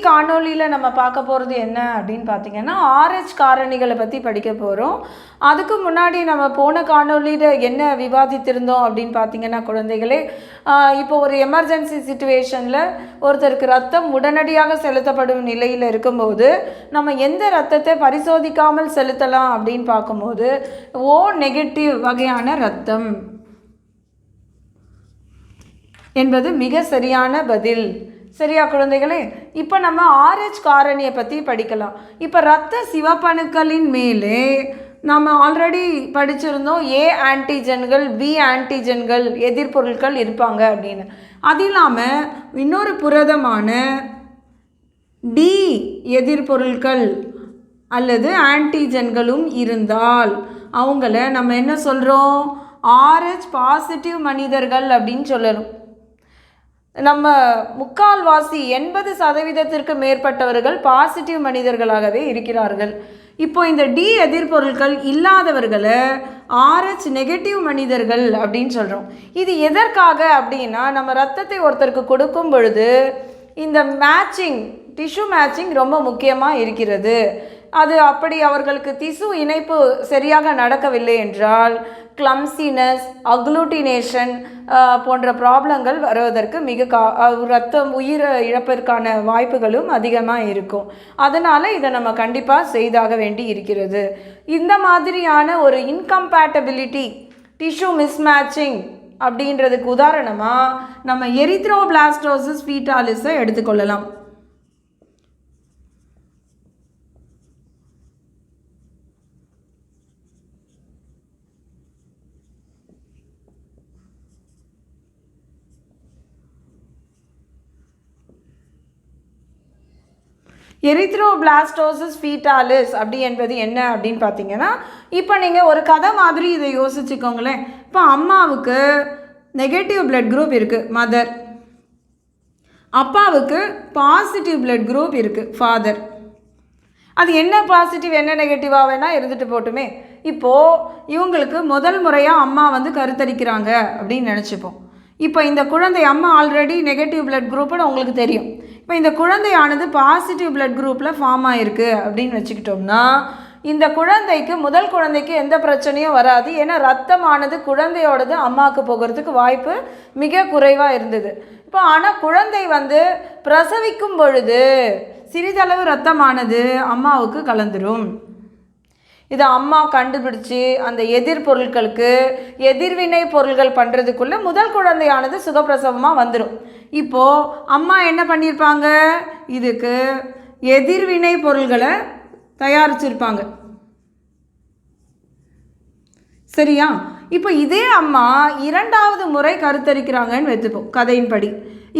காணொலியில் நம்ம பார்க்க போகிறது என்ன அப்படின்னு பார்த்தீங்கன்னா RH காரணிகளை பற்றி படிக்க போகிறோம். அதுக்கு முன்னாடி நம்ம போன காணொலியில் என்ன விவாதித்திருந்தோம் அப்படின்னு பார்த்தீங்கன்னா குழந்தைகளே, இப்போ ஒரு எமர்ஜென்சி சிச்சுவேஷனில் ஒருத்தருக்கு ரத்தம் உடனடியாக செலுத்தப்படும் நிலையில் இருக்கும்போது நம்ம எந்த ரத்தத்தை பரிசோதிக்காமல் செலுத்தலாம் அப்படின்னு பார்க்கும்போது O நெகட்டிவ் வகையான ரத்தம் என்பது மிக சரியான பதில். சரியா குழந்தைகளே? இப்போ நம்ம RH காரணியை பற்றி படிக்கலாம். இப்போ இரத்த சிவப்பணுக்களின் மேலே நம்ம ஆல்ரெடி படிச்சிருந்தோம் A ஆன்டிஜன்கள் B ஆன்டிஜன்கள் எதிர்பொருட்கள் இருப்பாங்க அப்படின்னு. அது இல்லாமல் இன்னொரு புரதமான D எதிர்பொருட்கள் அல்லது ஆன்டிஜன்களும் இருந்தால் அவங்கள நம்ம என்ன சொல்கிறோம்? RH பாசிட்டிவ் மனிதர்கள் அப்படின்னு சொல்லணும். நம்ம முக்கால்வாசி 80% மேற்பட்டவர்கள் பாசிட்டிவ் மனிதர்களாகவே இருக்கிறார்கள். இப்போ இந்த D எதிர்பொருட்கள் இல்லாதவர்களை RH நெகட்டிவ் மனிதர்கள் அப்படின்னு சொல்கிறோம். இது எதற்காக அப்படின்னா, நம்ம ரத்தத்தை ஒருத்தருக்கு கொடுக்கும் பொழுது இந்த மேட்சிங், டிஷ்யூ மேட்சிங் ரொம்ப முக்கியமாக இருக்கிறது. அது அப்படி அவர்களுக்கு திசு இணைப்பு சரியாக நடக்கவில்லை என்றால் கிளம்சினஸ், அக்ளூட்டினேஷன் போன்ற ப்ராப்ளங்கள் வருவதற்கு ரத்தம் உயிர் இழப்பதற்கான வாய்ப்புகளும் அதிகமாக இருக்கும். அதனால் இதை நம்ம கண்டிப்பாக செய்தாக வேண்டி இருக்கிறது. இந்த மாதிரியான ஒரு இன்கம்பேட்டபிலிட்டி, டிஷ்யூ மிஸ்மேட்சிங் அப்படின்றதுக்கு உதாரணமாக நம்ம எரித்ரோபிளாஸ்டோசிஸ் ஃபீட்டாலிஸை எடுத்துக்கொள்ளலாம். எரித்ரோபிளாஸ்டோசிஸ் ஃபீட்டாலிஸ் அப்படி என்பது என்ன அப்படின்னு பார்த்தீங்கன்னா, இப்போ நீங்கள் ஒரு கதை மாதிரி இதை யோசிச்சுக்கோங்களேன். இப்போ அம்மாவுக்கு நெகட்டிவ் பிளட் குரூப் இருக்குது, மதர். அப்பாவுக்கு பாசிட்டிவ் பிளட் குரூப் இருக்குது, ஃபாதர். அது என்ன பாசிட்டிவ் என்ன நெகட்டிவாக வேணால் இருந்துட்டு போட்டுமே. இப்போது இவங்களுக்கு முதல் முறையாக அம்மா கருத்தரிக்கிறாங்க அப்படின்னு நினச்சிப்போம். இப்போ இந்த குழந்தை, அம்மா ஆல்ரெடி நெகட்டிவ் பிளட் குரூப்னு உங்களுக்கு தெரியும். இப்போ இந்த குழந்தையானது பாசிட்டிவ் பிளட் குரூப்பில் ஃபார்ம் ஆகிருக்கு அப்படின்னு வச்சுக்கிட்டோம்னா, இந்த குழந்தைக்கு, முதல் குழந்தைக்கு எந்த பிரச்சனையும் வராது. ஏன்னா ரத்தமானது குழந்தையோடது அம்மாவுக்கு போகிறதுக்கு வாய்ப்பு மிக குறைவாக இருந்தது. இப்போ ஆனால் குழந்தை பிரசவிக்கும் பொழுது சிறிதளவு ரத்தமானது அம்மாவுக்கு கலந்துரும். இதை அம்மா கண்டுபிடிச்சி அந்த எதிர்பொருட்களுக்கு எதிர்வினை பொருள்கள் பண்ணுறதுக்குள்ளே முதல் குழந்தையானது சுகப்பிரசவமாக வந்துடும். இப்போது அம்மா என்ன பண்ணியிருப்பாங்க? இதுக்கு எதிர்வினை பொருள்களை தயாரிச்சிருப்பாங்க. சரியா? இப்போ இதே அம்மா இரண்டாவது முறை கருத்தரிக்கிறாங்கன்னு வைத்துப்போம் கதையின்படி.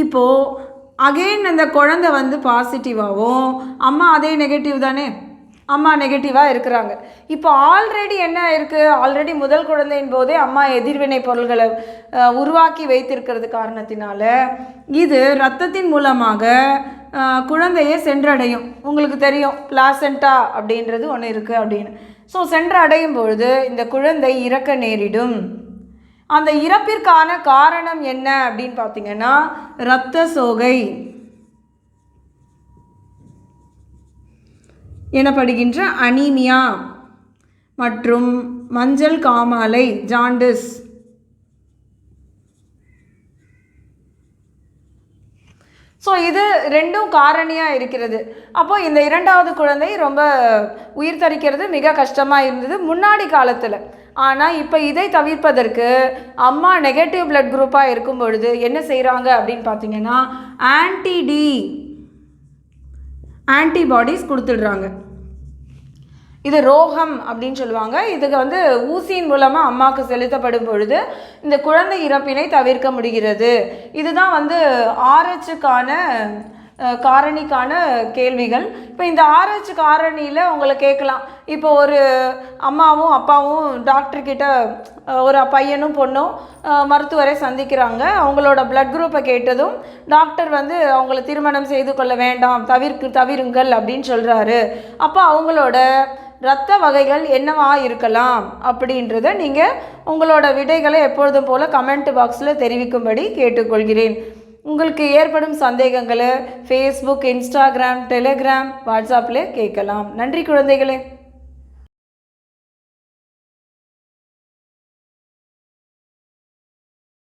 இப்போது அகெயின் அந்த குழந்தை பாசிட்டிவாகவும் அம்மா அதே நெகட்டிவ் தானே, அம்மா நெகட்டிவாக இருக்கிறாங்க. இப்போ ஆல்ரெடி என்ன இருக்குது? ஆல்ரெடி முதல் குழந்தையின் போதே அம்மா எதிர்வினை பொருள்களை உருவாக்கி வைத்திருக்கிறது காரணத்தினால இது இரத்தத்தின் மூலமாக குழந்தையை சென்றடையும். உங்களுக்கு தெரியும், பிளாசென்டா அப்படின்றது ஒன்று இருக்குது அப்படின்னு. ஸோ சென்றடையும் பொழுது இந்த குழந்தை இறக்க நேரிடும். அந்த இறப்பிற்கான காரணம் என்ன அப்படின்னு பார்த்தீங்கன்னா, இரத்த சோகை எனப்படுகின்ற அனீமியா மற்றும் மஞ்சள் காமாலை, ஜாண்டிஸ். ஸோ இது ரெண்டும் காரணியாக இருக்கிறது. அப்போது இந்த இரண்டாவது குழந்தை ரொம்ப உயிர் தரிக்கிறது மிக கஷ்டமாக இருந்தது முன்னாடி காலத்தில். ஆனால் இப்போ இதை தவிர்ப்பதற்கு அம்மா நெகட்டிவ் பிளட் குரூப்பாக இருக்கும் பொழுது என்ன செய்கிறாங்க அப்படின்னு பார்த்தீங்கன்னா, ஆன்டிபாடிஸ் கொடுத்துடுறாங்க. இது ரோகம் அப்படின்னு சொல்லுவாங்க. இதுக்கு ஊசியின் மூலமாக அம்மாவுக்கு செலுத்தப்படும் பொழுது இந்த குழந்தை இறப்பினை தவிர்க்க முடிகிறது. இதுதான் RHக்கான காரணிக்கான கேள்விகள். இப்போ இந்த RH காரணியில் உங்களை கேட்கலாம், இப்போ ஒரு அம்மாவும் அப்பாவும் டாக்டர்கிட்ட, ஒரு பையனும் பொண்ணும் மருத்துவரை சந்திக்கிறாங்க. அவங்களோட பிளட் குரூப்பை கேட்டதும் டாக்டர் அவங்கள திருமணம் செய்து கொள்ள வேண்டாம், தவிருங்கள் அப்படின்னு சொல்கிறாரு. அப்போ அவங்களோட இரத்த வகைகள் என்னவா இருக்கலாம் அப்படின்றத நீங்கள் உங்களோட விடைகளை எப்பொழுதும் போல் கமெண்ட் பாக்ஸில் தெரிவிக்கும்படி கேட்டுக்கொள்கிறேன். உங்களுக்கு ஏற்படும் சந்தேகங்களை ஃபேஸ்புக், இன்ஸ்டாகிராம், டெலிகிராம், வாட்ஸ்அப்பில் கேட்கலாம். நன்றி குழந்தைகளே.